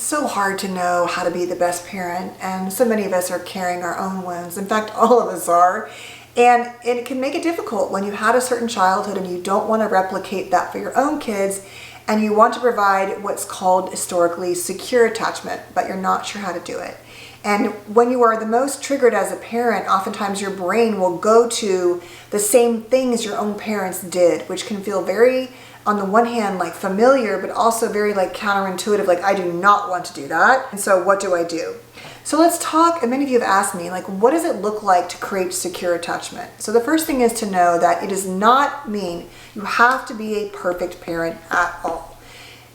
it's so hard to know how to be the best parent, and so many of us are carrying our own wounds. In fact, all of us are. And it can make it difficult when you had a certain childhood and you don't want to replicate that for your own kids, and you want to provide what's called historically secure attachment, but you're not sure how to do it. And when you are the most triggered as a parent, oftentimes your brain will go to the same things your own parents did, which can feel very, on the one hand, like familiar, but also very like counterintuitive, like I do not want to do that. And so what do I do? So let's talk, and many of you have asked me, like, what does it look like to create secure attachment? So the first thing is to know that it does not mean you have to be a perfect parent at all.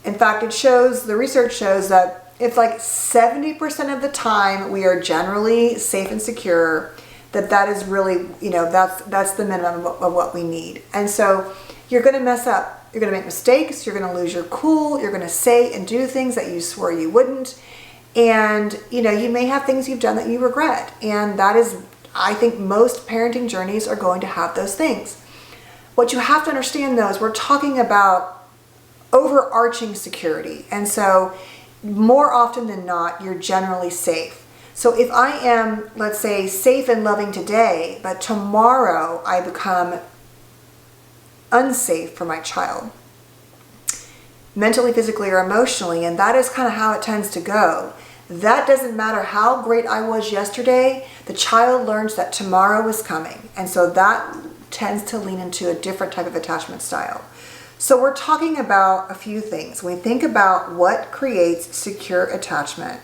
In fact, the research shows that if like 70% of the time we are generally safe and secure, that is really, that's the minimum of what we need. And so you're going to mess up. You're going to make mistakes. You're going to lose your cool. You're going to say and do things that you swore you wouldn't. And, you may have things you've done that you regret. And that is, I think most parenting journeys are going to have those things. What you have to understand though is we're talking about overarching security. And so more often than not, you're generally safe. So if I am, let's say, safe and loving today, but tomorrow I become unsafe for my child, mentally, physically, or emotionally, and that is kind of how it tends to go. That doesn't matter how great I was yesterday, the child learns that tomorrow is coming. And so that tends to lean into a different type of attachment style. So we're talking about a few things. When we think about what creates secure attachment,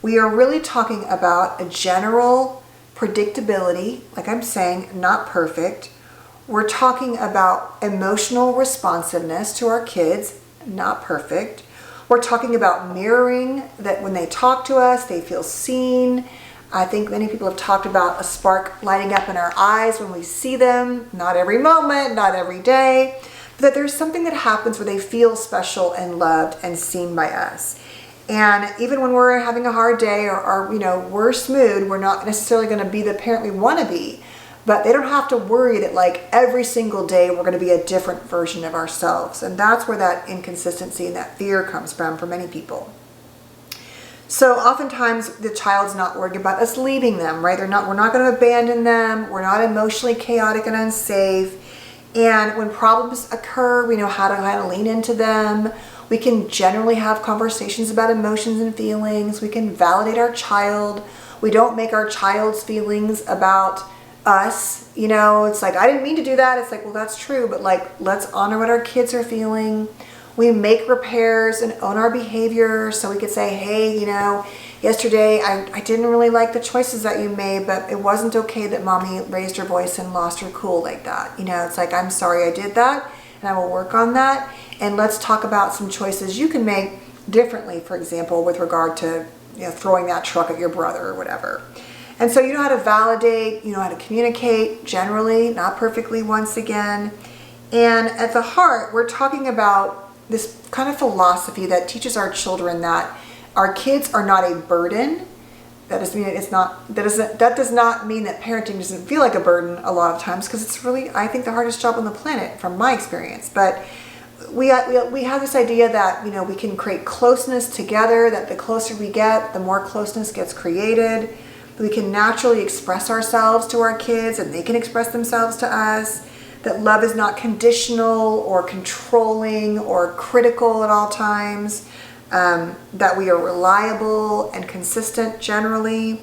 we are really talking about a general predictability, like I'm saying, not perfect. We're talking about emotional responsiveness to our kids, not perfect. We're talking about mirroring, that when they talk to us, they feel seen. I think many people have talked about a spark lighting up in our eyes when we see them, not every moment, not every day, but that there's something that happens where they feel special and loved and seen by us. And even when we're having a hard day or worst mood, we're not necessarily going to be the parent we want to be. But they don't have to worry that like every single day we're going to be a different version of ourselves. And that's where that inconsistency and that fear comes from for many people. So oftentimes the child's not worried about us leaving them, right? We're not going to abandon them. We're not emotionally chaotic and unsafe. And when problems occur, we know how to kind of lean into them. We can generally have conversations about emotions and feelings. We can validate our child. We don't make our child's feelings about us. It's like, I didn't mean to do that. It's like, well, that's true, but like, let's honor what our kids are feeling. We make repairs and own our behavior. So we could say, hey, yesterday I didn't really like the choices that you made, but it wasn't okay that mommy raised her voice and lost her cool like that. It's like, I'm sorry I did that, and I will work on that. And let's talk about some choices you can make differently, for example, with regard to throwing that truck at your brother or whatever. And so you know how to validate, you know how to communicate, generally, not perfectly once again. And at the heart, we're talking about this kind of philosophy that teaches our children that our kids are not a burden. That does not mean that parenting doesn't feel like a burden a lot of times, because it's really, I think, the hardest job on the planet from my experience. But we have this idea that we can create closeness together, that the closer we get, the more closeness gets created. We can naturally express ourselves to our kids and they can express themselves to us. That love is not conditional or controlling or critical at all times. That we are reliable and consistent generally.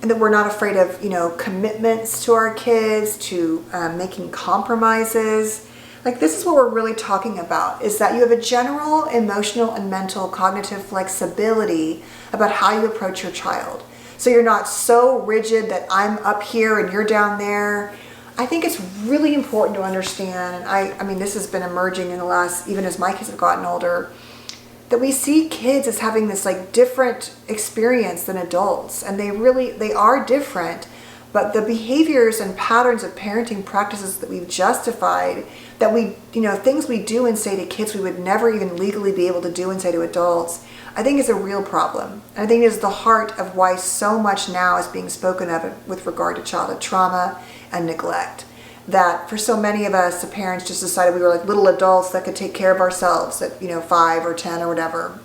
And that we're not afraid of, commitments to our kids, to making compromises. Like, this is what we're really talking about, is that you have a general emotional and mental cognitive flexibility about how you approach your child. So you're not so rigid that I'm up here and you're down there. I think it's really important to understand, and I mean, this has been emerging in the last, even as my kids have gotten older, that we see kids as having this like different experience than adults. And they are different, but the behaviors and patterns of parenting practices that we've justified, that we, things we do and say to kids we would never even legally be able to do and say to adults, I think is a real problem. And I think it is the heart of why so much now is being spoken of with regard to childhood trauma and neglect. That for so many of us, the parents just decided we were like little adults that could take care of ourselves at 5 or 10 or whatever.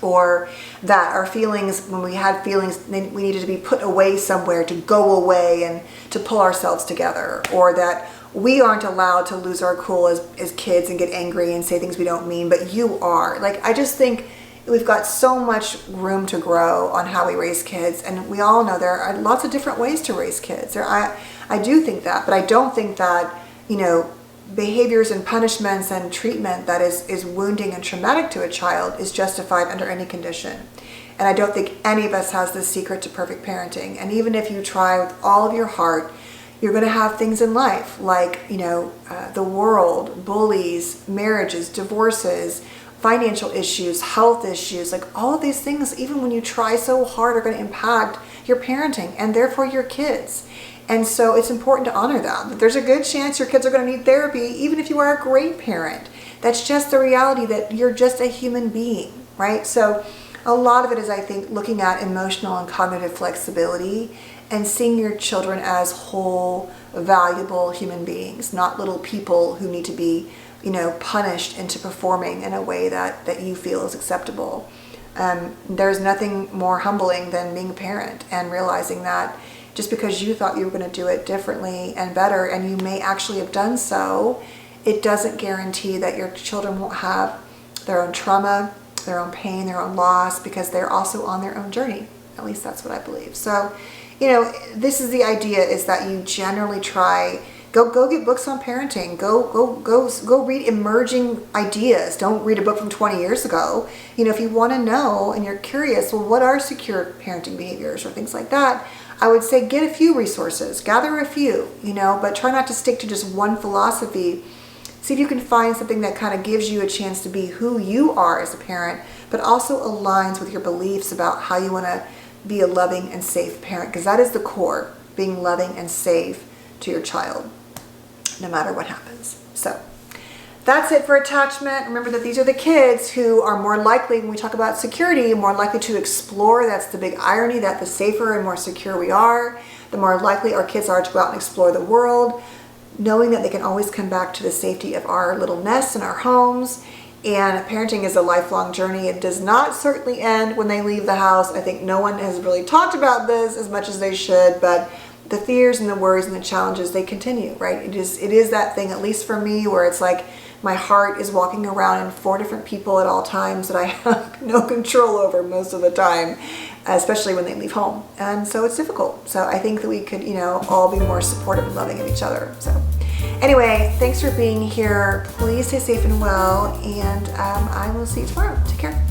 or that our feelings, when we had feelings, we needed to be put away somewhere to go away and to pull ourselves together, or that we aren't allowed to lose our cool as kids and get angry and say things we don't mean, but you are. Like, I just think we've got so much room to grow on how we raise kids, and we all know there are lots of different ways to raise kids. I do think that, but I don't think that, behaviors and punishments and treatment that is wounding and traumatic to a child is justified under any condition. And I don't think any of us has the secret to perfect parenting. And even if you try with all of your heart, you're going to have things in life like, the world, bullies, marriages, divorces, financial issues, health issues, like all of these things, even when you try so hard, are going to impact your parenting and therefore your kids. And so it's important to honor that. There's a good chance your kids are going to need therapy, even if you are a great parent. That's just the reality, that you're just a human being, right? So a lot of it is, I think, looking at emotional and cognitive flexibility and seeing your children as whole, valuable human beings, not little people who need to be, punished into performing in a way that you feel is acceptable. There's nothing more humbling than being a parent and realizing that just because you thought you were going to do it differently and better, and you may actually have done so, it doesn't guarantee that your children won't have their own trauma, their own pain, their own loss, because they're also on their own journey. At least that's what I believe. So, this is the idea, is that you generally try, go get books on parenting, go read emerging ideas. Don't read a book from 20 years ago. If you want to know and you're curious, well, what are secure parenting behaviors or things like that, I would say get a few resources, gather a few, but try not to stick to just one philosophy. See if you can find something that kind of gives you a chance to be who you are as a parent, but also aligns with your beliefs about how you want to be a loving and safe parent, because that is the core, being loving and safe to your child, no matter what happens. So that's it for attachment. Remember that these are the kids who are more likely, when we talk about security, more likely to explore. That's the big irony, that the safer and more secure we are, the more likely our kids are to go out and explore the world, knowing that they can always come back to the safety of our little nests and our homes. And parenting is a lifelong journey. It does not certainly end when they leave the house. I think no one has really talked about this as much as they should, but the fears and the worries and the challenges, they continue, right? It is that thing, at least for me, where it's like my heart is walking around in 4 different people at all times that I have no control over most of the time, especially when they leave home. And so it's difficult. So I think that we could, all be more supportive and loving of each other. So anyway, thanks for being here. Please stay safe and well, and I will see you tomorrow. Take care.